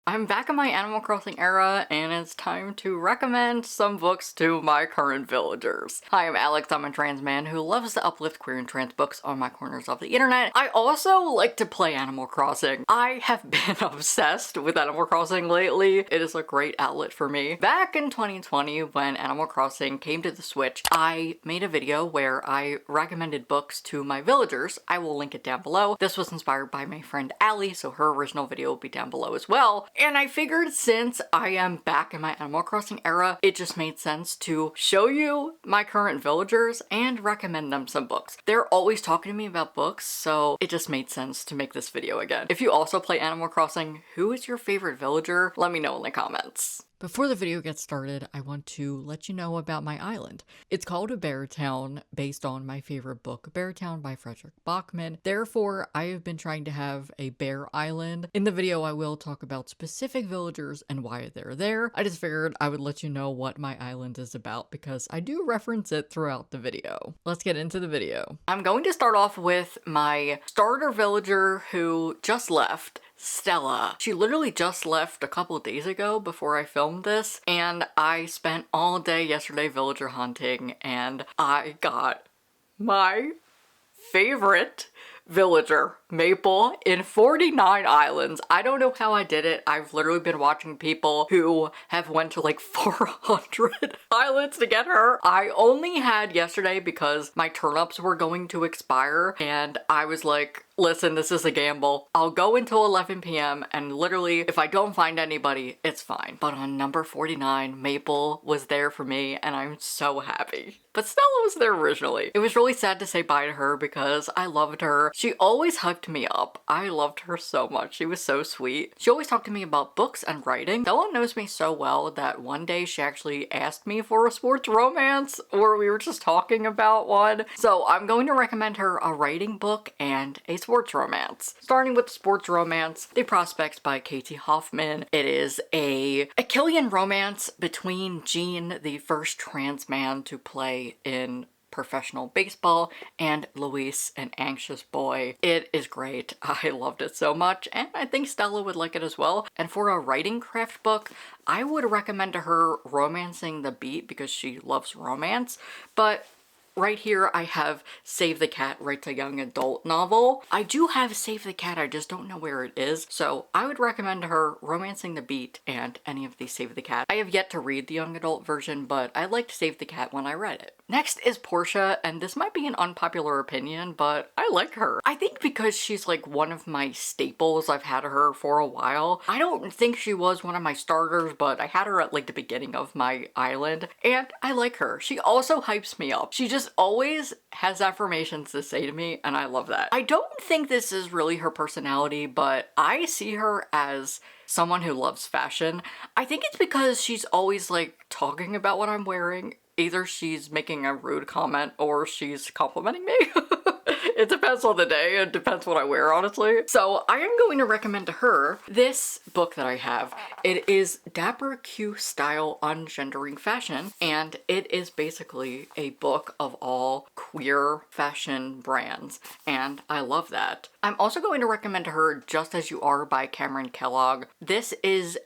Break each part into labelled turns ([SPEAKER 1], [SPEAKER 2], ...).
[SPEAKER 1] I'm back in my Animal Crossing era, and it's time to recommend some books to my current villagers. Hi, I'm Alex. I'm a trans man who loves to uplift queer and trans books on my corners of the internet. I also like to play Animal Crossing. I have been obsessed with Animal Crossing lately. It is a great outlet for me. Back in 2020, when Animal Crossing came to the Switch, I made a video where I recommended books to my villagers. I will link it down below. This was inspired by my friend Allie, so her original video will be down below as well. And I figured since I am back in my Animal Crossing era, it just made sense to show you my current villagers and recommend them some books. They're always talking to me about books, so it just made sense to make this video again. If you also play Animal Crossing, who is your favorite villager? Let me know in the comments. Before the video gets started, I want to let you know about my island. It's called a Bear Town, based on my favorite book, Bear Town by Frederick Bachman. Therefore, I have been trying to have a bear island. In the video, I will talk about specific villagers and why they're there. I just figured I would let you know what my island is about because I do reference it throughout the video. Let's get into the video. I'm going to start off with my starter villager who just left, Stella. She literally just left a couple days ago before I filmed this, and I spent all day yesterday villager hunting, and I got my favorite villager, Maple, in 49 islands. I don't know how I did it. I've literally been watching people who have went to like 400 islands to get her. I only had yesterday because my turnips were going to expire, and I was like, listen, this is a gamble. I'll go until 11 p.m. and literally, if I don't find anybody, it's fine. But on number 49, Maple was there for me, and I'm so happy. But Stella was there originally. It was really sad to say bye to her because I loved her. She always hyped me up. I loved her so much. She was so sweet. She always talked to me about books and writing. Stella knows me so well that one day she actually asked me for a sports romance, or we were just talking about one. So I'm going to recommend her a writing book and a sports romance. Starting with sports romance, The Prospects by Katie Hoffman. It is a Achillean romance between Gene, the first trans man to play in professional baseball, and Luis, an anxious boy. It is great. I loved it so much, and I think Stella would like it as well. And for a writing craft book, I would recommend to her Romancing the Beat because she loves romance, but right here I have Save the Cat Writes a Young Adult Novel. I do have Save the Cat, I just don't know where it is. So I would recommend to her Romancing the Beat and any of these Save the Cat. I have yet to read the young adult version, but I liked Save the Cat when I read it. Next is Portia, and this might be an unpopular opinion, but I like her. I think because she's like one of my staples. I've had her for a while. I don't think she was one of my starters, but I had her at like the beginning of my island, and I like her. She also hypes me up. She just always has affirmations to say to me, and I love that. I don't think this is really her personality, but I see her as someone who loves fashion. I think it's because she's always like talking about what I'm wearing. Either she's making a rude comment or she's complimenting me. It depends on the day. It depends what I wear, honestly. So I am going to recommend to her this book that I have. It is Dapper Q Style Ungendering Fashion, and it is basically a book of all queer fashion brands, and I love that. I'm also going to recommend to her Just As You Are by Cameron Kellogg. This is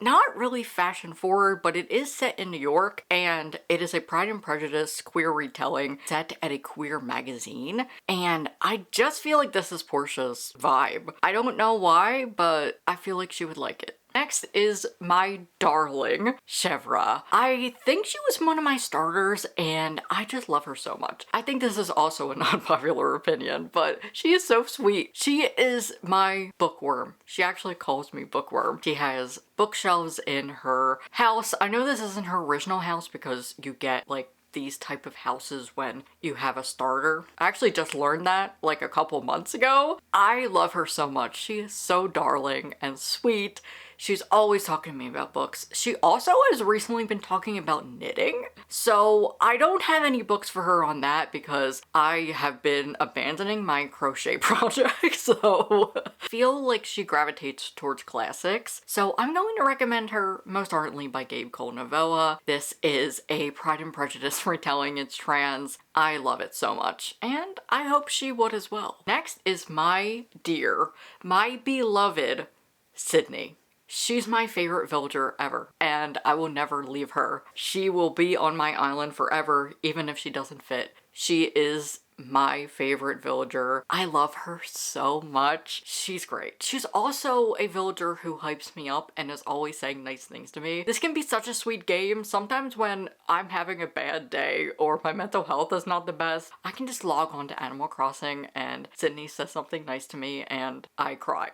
[SPEAKER 1] not really fashion forward, but it is set in New York, and it is a Pride and Prejudice queer retelling set at a queer magazine, and I just feel like this is Portia's vibe. I don't know why, but I feel like she would like it. Next is my darling, Chevre. I think she was one of my starters, and I just love her so much. I think this is also an unpopular opinion, but she is so sweet. She is my bookworm. She actually calls me bookworm. She has bookshelves in her house. I know this isn't her original house because you get like these type of houses when you have a starter. I actually just learned that like a couple months ago. I love her so much. She is so darling and sweet. She's always talking to me about books. She also has recently been talking about knitting. So I don't have any books for her on that because I have been abandoning my crochet project. So I feel like she gravitates towards classics. So I'm going to recommend her Most Ardently by Gabe Cole Novoa. This is a Pride and Prejudice retelling. It's trans. I love it so much, and I hope she would as well. Next is my dear, my beloved Sydney. She's my favorite villager ever, and I will never leave her. She will be on my island forever, even if she doesn't fit. She is my favorite villager. I love her so much. She's great. She's also a villager who hypes me up and is always saying nice things to me. This can be such a sweet game. Sometimes when I'm having a bad day or my mental health is not the best, I can just log on to Animal Crossing and Sydney says something nice to me and I cry.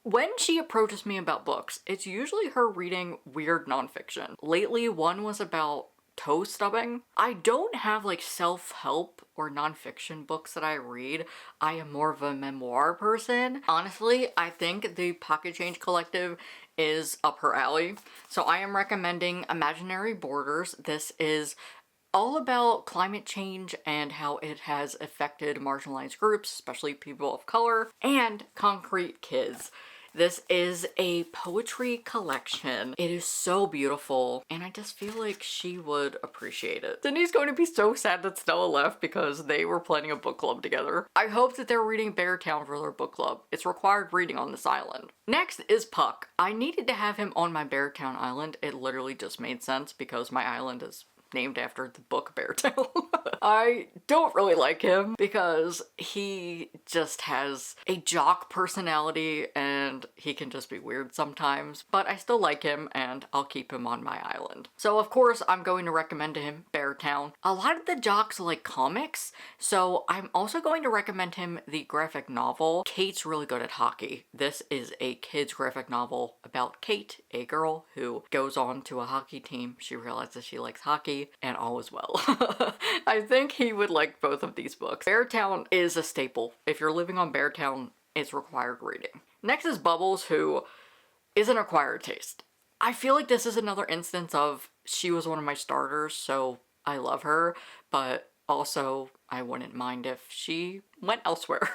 [SPEAKER 1] When she approaches me about books, it's usually her reading weird nonfiction. Lately, one was about toe stubbing. I don't have like self-help or nonfiction books that I read. I am more of a memoir person. Honestly, I think the Pocket Change Collective is up her alley. So I am recommending Imaginary Borders. This is all about climate change and how it has affected marginalized groups, especially people of color, and Concrete Kids. This is a poetry collection. It is so beautiful, and I just feel like she would appreciate it. Sydney's going to be so sad that Stella left because they were planning a book club together. I hope that they're reading Beartown for their book club. It's required reading on this island. Next is Puck. I needed to have him on my Beartown island. It literally just made sense because my island is named after the book Beartown. I don't really like him because he just has a jock personality and he can just be weird sometimes, but I still like him and I'll keep him on my island. So of course I'm going to recommend to him Beartown. A lot of the jocks like comics, so I'm also going to recommend him the graphic novel Kate's Really Good at Hockey. This is a kid's graphic novel about Kate, a girl who goes on to a hockey team. She realizes she likes hockey and all is well. I think he would like both of these books. Beartown is a staple. If you're living on Beartown, it's required reading. Next is Bubbles, who is an acquired taste. I feel like this is another instance of she was one of my starters, so I love her, but also I wouldn't mind if she went elsewhere.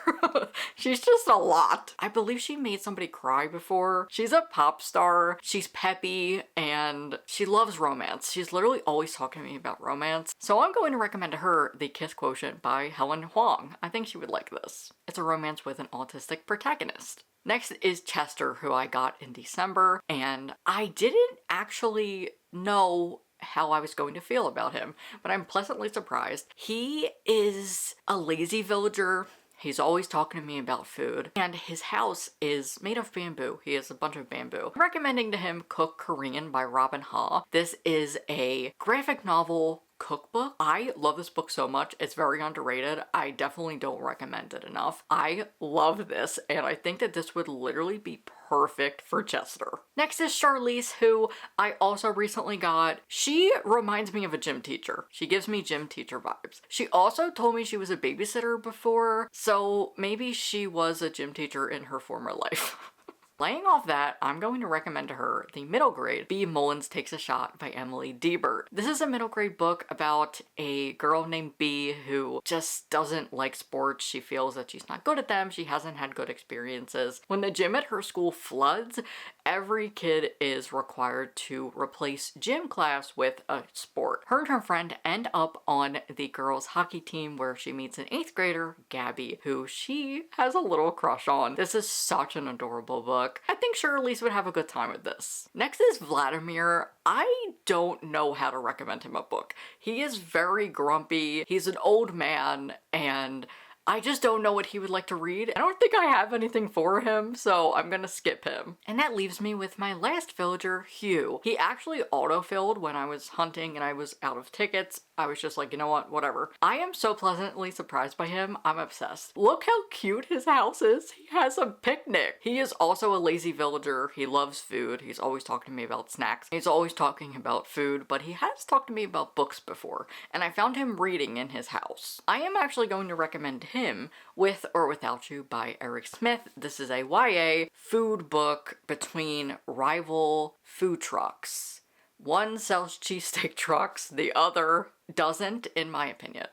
[SPEAKER 1] She's just a lot. I believe she made somebody cry before. She's a pop star. She's peppy and she loves romance. She's literally always talking to me about romance. So I'm going to recommend to her The Kiss Quotient by Helen Huang. I think she would like this. It's a romance with an autistic protagonist. Next is Chester, who I got in December, and I didn't actually know how I was going to feel about him, but I'm pleasantly surprised. He is a lazy villager. He's always talking to me about food, and his house is made of bamboo. He has a bunch of bamboo. I'm recommending to him Cook Korean by Robin Ha. This is a graphic novel cookbook. I love this book so much. It's very underrated. I definitely don't recommend it enough. I love this, and I think that this would literally be perfect for Chester. Next is Charlise, who I also recently got. She reminds me of a gym teacher. She gives me gym teacher vibes. She also told me she was a babysitter before, so maybe she was a gym teacher in her former life. Laying off that, I'm going to recommend to her the middle grade B. Mullins Takes a Shot by Emily Debert. This is a middle grade book about a girl named B who just doesn't like sports. She feels that she's not good at them. She hasn't had good experiences. When the gym at her school floods, every kid is required to replace gym class with a sport. Her and her friend end up on the girls' hockey team where she meets an 8th grader, Gabby, who she has a little crush on. This is such an adorable book. I think Charlise would have a good time with this. Next is Vladimir. I don't know how to recommend him a book. He is very grumpy. He's an old man and I just don't know what he would like to read. I don't think I have anything for him, so I'm gonna skip him. And that leaves me with my last villager, Hugh. He actually autofilled when I was hunting and I was out of tickets. I was just like, you know what, whatever. I am so pleasantly surprised by him. I'm obsessed. Look how cute his house is. He has a picnic. He is also a lazy villager. He loves food. He's always talking to me about snacks. He's always talking about food, but he has talked to me about books before, and I found him reading in his house. I am actually going to recommend Him, With or Without You by Eric Smith. This is a YA food book between rival food trucks. One sells cheesesteak trucks, the other doesn't, in my opinion.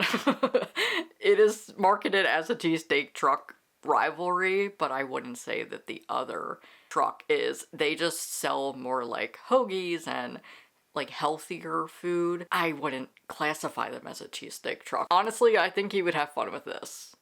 [SPEAKER 1] It is marketed as a cheesesteak truck rivalry, but I wouldn't say that the other truck is. They just sell more like hoagies and like healthier food. I wouldn't classify them as a cheesesteak truck. Honestly, I think he would have fun with this.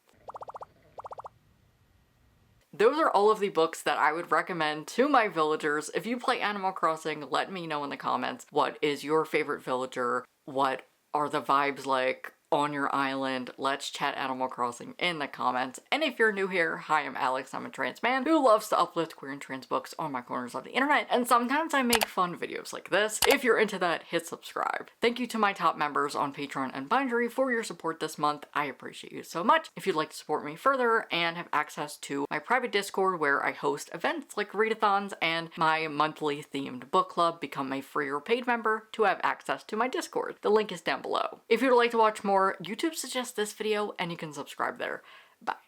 [SPEAKER 1] Those are all of the books that I would recommend to my villagers. If you play Animal Crossing, let me know in the comments what is your favorite villager, what are the vibes like on your island. Let's chat Animal Crossing in the comments. And if you're new here, hi, I'm Alex. I'm a trans man who loves to uplift queer and trans books on my corners of the internet, and sometimes I make fun videos like this. If you're into that, hit subscribe. Thank you to my top members on Patreon and Bindery for your support this month. I appreciate you so much. If you'd like to support me further and have access to my private Discord where I host events like readathons and my monthly themed book club, become a free or paid member to have access to my Discord. The link is down below. If you'd like to watch more, YouTube suggests this video and you can subscribe there. Bye.